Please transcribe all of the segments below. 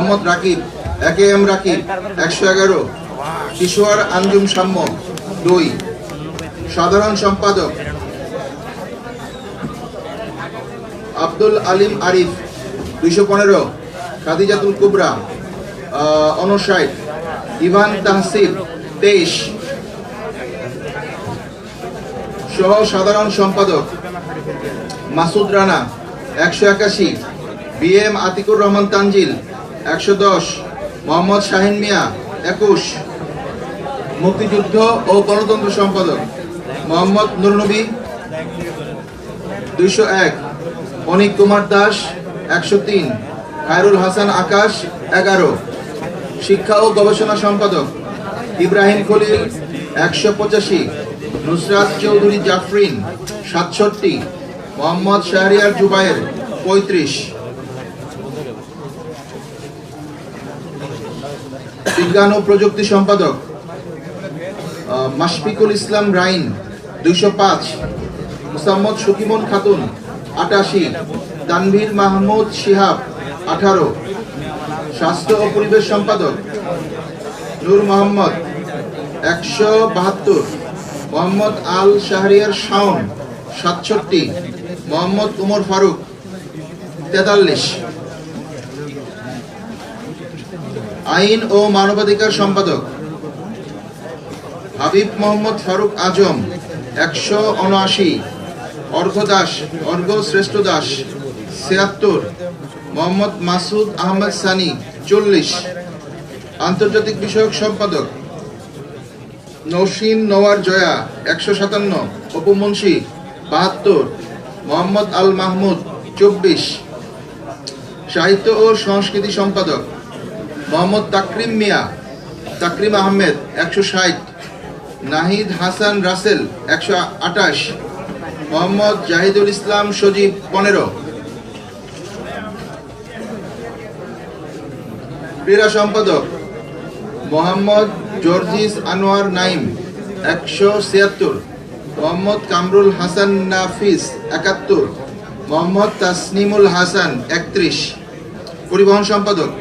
মোহাম্মদ রাকিব একে এম রাকিব 111, কিশোর আঞ্জুম সাম্য 2, সাধারণ সম্পাদক আব্দুল আলিম আরিফ 215, খাদিজাতুল কুবরা 59, ইভান তাহসিব 23, সহ সাধারণ সম্পাদক মাসুদ রানা 181, বিএম আতিকুর রহমান তানজিল 110, মোহাম্মদ শাহিন মিয়া 21, মুক্তিযুদ্ধ ও গণতন্ত্র সম্পাদক মোহাম্মদ নুরনবী 201, অনিক কুমার দাস 103, খায়রুল হাসান আকাশ 11, শিক্ষা ও গবেষণা সম্পাদক ইব্রাহিম খলিল 185, নুসরাত চৌধুরী জাফরিন 67, মোহাম্মদ শাহরিয়ার জুবায়ের 35, বিজ্ঞান ও প্রযুক্তি সম্পাদক মাশফিকুল ইসলাম রাইন 205, মুসাম্মদ সুকিমন খাতুন 88, তানভীর মাহমুদ শিহাব 18, স্বাস্থ্য ও পরিবেশ সম্পাদক নূর মোহাম্মদ 172, মোহাম্মদ আল শাহরিয়ার শাওন 67, মোহাম্মদ উমর ফারুক 43, আইন ও মানবাধিকার সম্পাদক হাবিব মোহাম্মদ ফারুক আজম 179, অর্ঘ দাস অর্ঘ শ্রেষ্ঠ দাস 76, মোহাম্মদ মাসুদ আহমেদ সানি 40, আন্তর্জাতিক বিষয়ক সম্পাদক নৌসিন নওয়ার জয়া 157, অপু মুন্সি 72, মোহাম্মদ আল মাহমুদ 24, সাহিত্য ও সংস্কৃতি সম্পাদক মোহাম্মদ তাকরিম মিয়া তাকরিম আহমেদ 160, নাহিদ হাসান রাসেল 128, মোহাম্মদ জাহিদুল ইসলাম সজীব 15, ক্রীড়া সম্পাদক মোহাম্মদ জর্জিস আনোয়ার নাইম 176, মোহাম্মদ কামরুল হাসান নাফিস 71, মোহাম্মদ তাসনিমুল হাসান 31, পরিবহন সম্পাদক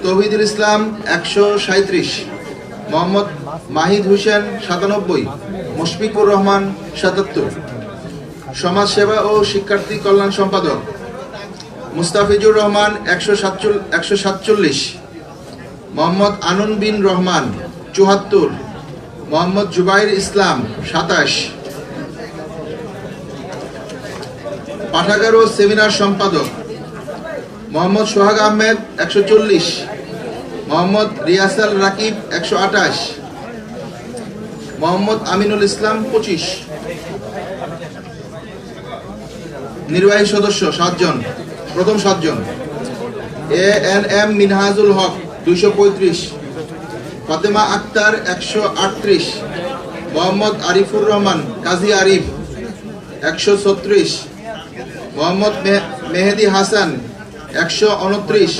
তৌহিদুল ইসলাম 137, মোহাম্মদ মাহিদ হোসেন 97, মুশফিকুর রহমান 77, সমাজ সেবা ও শিক্ষার্থী কল্যাণ সম্পাদক মুস্তাফিজুর রহমান 147, মোহাম্মদ আনুন বিন রহমান 74, মোহাম্মদ জুবাইর ইসলাম 27, পাঠাগার ও সেমিনার সম্পাদক মোহাম্মদ সোহাগ আহমেদ 140, মোহাম্মদ রিয়াসাল রাকিব 128, মোহাম্মদ আমিনুল ইসলাম 25, নির্বাহী সদস্য 7 জন। প্রথম 7 জন এএনএম মিনহাজুল হক 235, ফাতেমা আক্তার 138, মোহাম্মদ আরিফুর রহমান কাজী আরিফ 136, মোহাম্মদ মেহেদি হাসান 129,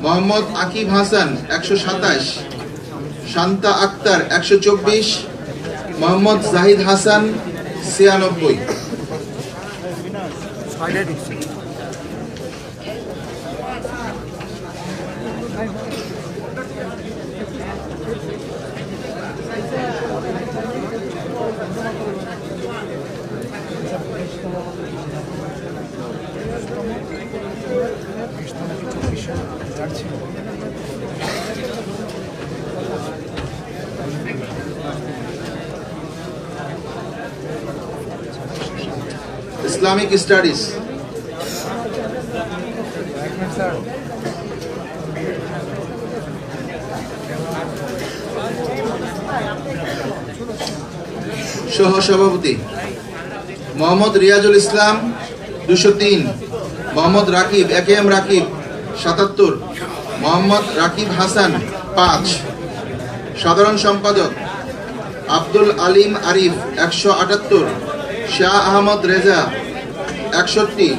মোহাম্মদ আকিব হাসান 127, শান্তা আক্তার 124, মোহাম্মদ জাহিদ হাসান 96। Islamic Studies সহ সভাপতি মোহাম্মদ রিয়াজুল ইসলাম 203, মোহাম্মদ রাকিব একেএম রাকিব 77, মোহাম্মদ রাকিব হাসান 5, সাধারণ সম্পাদক আব্দুল আলিম আরিফ 178, শাহ আহমদ রেজা 61,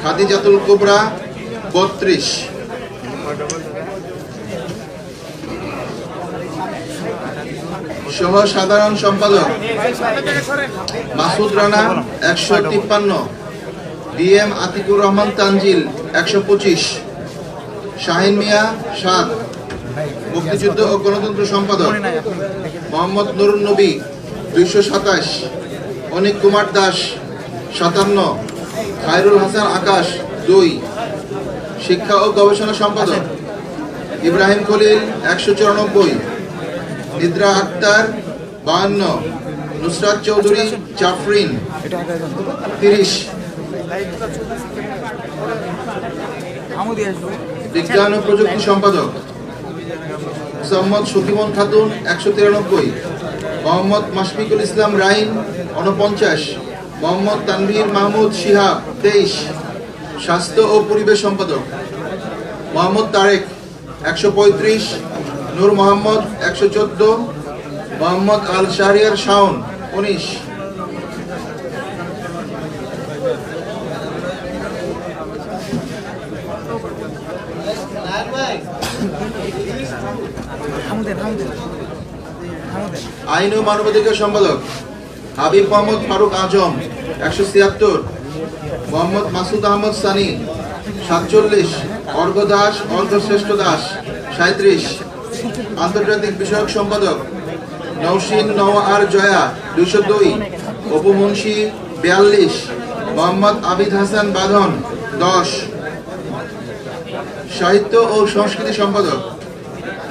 খাদিজাতুল কুবরা 32, সহ সাধারণ সম্পাদক মাসুদ রানা 153, বিএম আতিকুর রহমান তানজিল 125, শাহিন মিয়া ৭, মুক্তিযুদ্ধ ও গণতন্ত্র সম্পাদক মোহাম্মদ নুরুন নবী ২২৭, অনিক কুমার দাস ৫৭, খায়রুল হাসান আকাশ ২, শিক্ষা ও গবেষণা সম্পাদক ইব্রাহিম খলিল ১৯৪, নিদ্রা আক্তার ৫২, নুসরাত চৌধুরী জাফরিন ৩০, বিজ্ঞান ও প্রযুক্তি সম্পাদক মোহাম্মদ শফিমন খাতুন ১৯৩, মোহাম্মদ মাশফিকুল ইসলাম রাইন ৪৯, মোহাম্মদ তানভীর মাহমুদ শিহাব ২৩, স্বাস্থ্য ও পরিবেশ সম্পাদক মোহাম্মদ তারেক ১৩৫, নূর মোহাম্মদ ১১৪, মোহাম্মদ আল শাহরিয়ার শাওন ১৯। আইন ও মানবাধিকার সম্পাদক হাবিব মোহাম্মদ ফারুক আজম ১৭৬, মোহাম্মদ মাসুদ আহমদ সানি ৪৭, অর্ঘ দাস অর্ঘশ্রেষ্ঠ দাস ৩৭, আন্তর্জাতিক বিষয়ক সম্পাদক নওশিন নওয়ার জয়া ২০২, অপু মুন্সি ৪২, মোহাম্মদ আবিদ হাসান বাঁধন ১০, সাহিত্য ও সংস্কৃতি সম্পাদক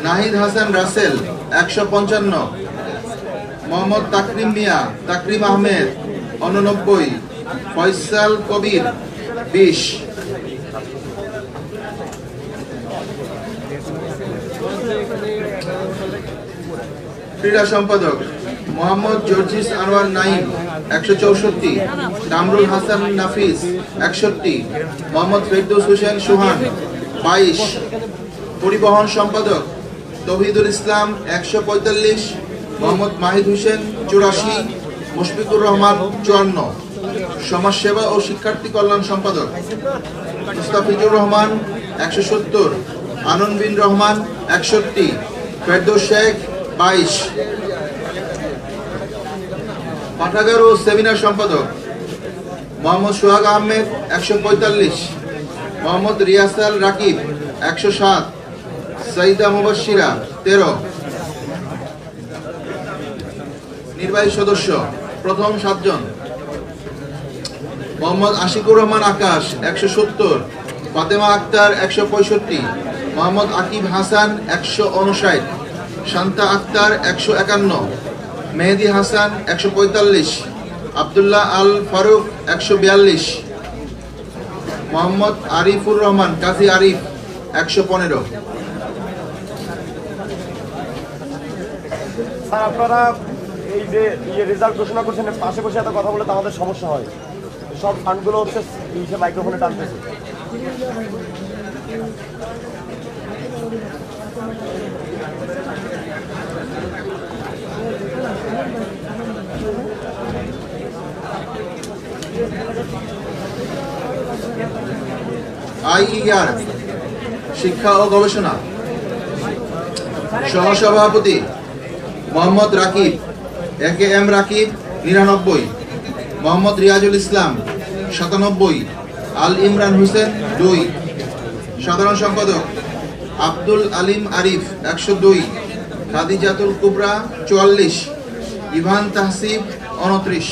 নাহিদ হাসান রাসেল ১৫৫, মোহাম্মদ তাকরিম মিয়া তাকরিম আহমেদ ৮৯, ফয়সাল কবির ২০। ক্রীড়া সম্পাদক মোহাম্মদ জর্জিস আনোয়ার নাইম ১৬৪, কামরুল হাসান নাফিস ৬১, মোহাম্মদ ফেরদৌস হোসেন সুহান ২২। পরিবহন সম্পাদক তৌহিদুল ইসলাম ১৪৫, মোহাম্মদ মাহিদ হোসেন ৮৪, মুশফিকুর রহমান ৫৪। সমাজসেবা ও শিক্ষার্থী কল্যাণ সম্পাদক মুস্তাফিজুর রহমান ১৭০, আনন্দ বিন রহমান ৬১, ফেরদৌস শেখ ২২। পাঠাগার ও সেমিনার সম্পাদক মোহাম্মদ সোহাগ আহমেদ ১৪৫, মোহাম্মদ রিয়াসাল রাকিব ১০৭, সাইদা মুবাশশিরা ১৩। নির্বাহী সদস্য প্রথম ৭ জন: মোহাম্মদ আশিকুর রহমান আকাশ ১৭০, ফাতেমা আক্তার ১৬৫, মোহাম্মদ আকিব হাসান ১৫৯, শান্তা আক্তার ১৫১, মেহেদি হাসান ১৪৫, আব্দুল্লাহ আল ফারুক ১৪২, মোহাম্মদ আরিফুর রহমান কাজী আরিফ ১১৫। স্যার, আপনারা এই যে রেজাল্ট ঘোষণা করছেন, পাশে বসে এত কথা বলে তো আমাদের সমস্যা হয়। সব ফান্ডগুলো হচ্ছে মাইক্রোফোনে টানতেছে। আইইআর শিক্ষা ও গবেষণা সহসভাপতি মোহাম্মদ রাকিব এম রাকিব ৯৯, মোহাম্মদ রিয়াজুল ইসলাম ৯৭, আল ইমরান হোসেন ২। সাধারণ সম্পাদক আব্দুল আলিম আরিফ ১০২, খাদিজাতুল কুবরা ৪৪, ইভান তাহসিব ২৯।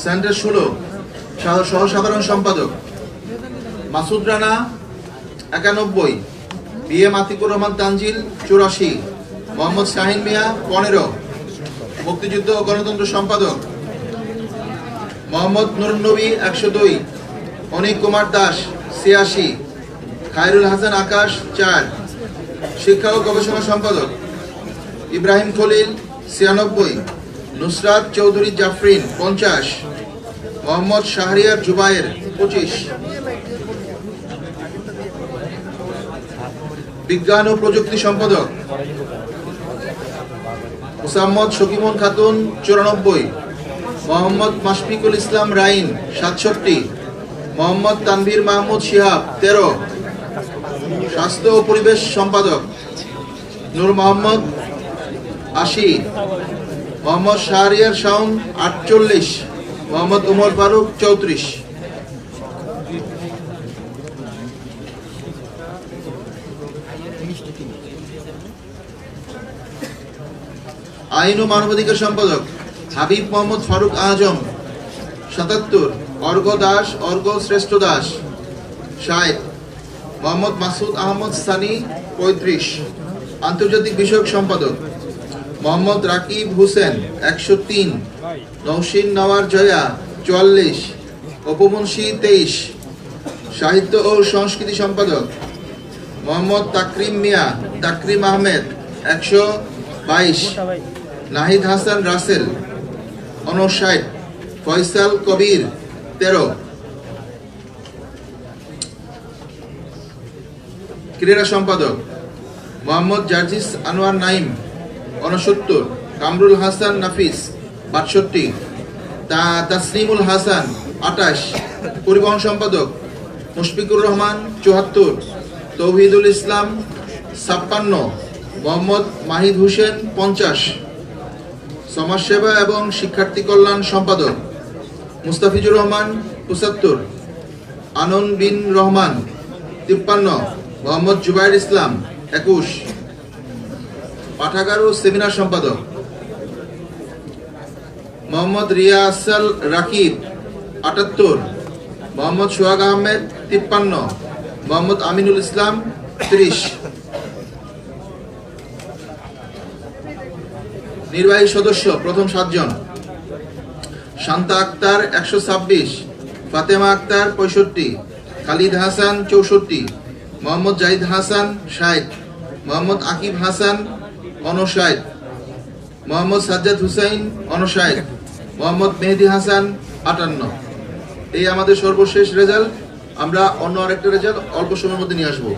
সেন্টার ১৬ সহ সাধারণ সম্পাদক মাসুদ রানা ৯১, বি এম আতিকুর রহমান তানজিল ৮৪, মোহাম্মদ শাহিন মিয়া ১৫। মুক্তিযুদ্ধ ও গণতন্ত্র সম্পাদক মোহাম্মদ নুরুন নবী ১০২, অনিক কুমার দাস ৮৬, খায়রুল হাসান আকাশ ৪। শিক্ষা ও গবেষণা সম্পাদক ইব্রাহিম খলিল ৯৬, নুসরাত চৌধুরী জাফরিন ৫০, মোহাম্মদ শাহরিয়ার জুবায়ের ২৫। বিজ্ঞান ও প্রযুক্তি সম্পাদক মোসাম্মদ শফিমন খাতুন ৯৪, মোহাম্মদ মাশফিকুল ইসলাম রাইন ৬৭, মোহাম্মদ তানভীর মাহমুদ শিহাব ১৩। স্বাস্থ্য ও পরিবেশ সম্পাদক নূর মোহাম্মদ ৮০, মোহাম্মদ শাহরিয়ার শাওন 48, মোহাম্মদ উমর ফারুক 34। আইন ও মানবাধিকার সম্পাদক হাবিব মোহাম্মদ ফারুক আজম 77, অর্ঘ্য দাস অর্ঘ্য শ্রেষ্ঠ দাস 60, মোহাম্মদ মাসুদ আহমদ সানি 35। আন্তর্জাতিক বিষয়ক সম্পাদক মোহাম্মদ রাকিব হোসেন 103, নৌসিন নওয়ার জয়া 44, অপমুন্সি 23। সাহিত্য ও সংস্কৃতি সম্পাদক মোহাম্মদ তাকরিম মিয়া তাকরিম আহমেদ 122, নাহিদ হাসান রাসেল 59, ফয়সাল কবির 13। ক্রীড়া সম্পাদক মোহাম্মদ জার্জিস আনোয়ার নাইম 69, কামরুল হাসান নাফিস 62, তাসনিমুল হাসান 28। পরিবহন সম্পাদক মুশফিকুর রহমান 74, তৌহিদুল ইসলাম 56, মোহাম্মদ মাহিদ হোসেন 50। সমাজসেবা এবং শিক্ষার্থী কল্যাণ সম্পাদক মুস্তাফিজুর রহমান 75, আনন বিন রহমান 53, মোহাম্মদ জুবাইর ইসলাম 21। পাঠাগার ও সেমিনার সম্পাদক মোহাম্মদ রিয়া আসাল রাকিব 78, মোহাম্মদ সোহাগ আহমেদ 53, মোহাম্মদ আমিনুল ইসলাম 30। নির্বাহী সদস্য প্রথম 7 জন: শান্তা আক্তার 126, ফাতেমা আক্তার 65, খালিদ হাসান 64, মোহাম্মদ জাহিদ হাসান 60, মোহাম্মদ আকিব হাসান 59, মোহাম্মদ সাজ্জাদ হুসাইন 59, মোহাম্মদ মেহেদি হাসান 58। এই আমাদের সর্বশেষ রেজাল্ট। আমরা অন্য আরেকটা রেজাল্ট অল্প সময়ের মধ্যে নিয়ে আসবো।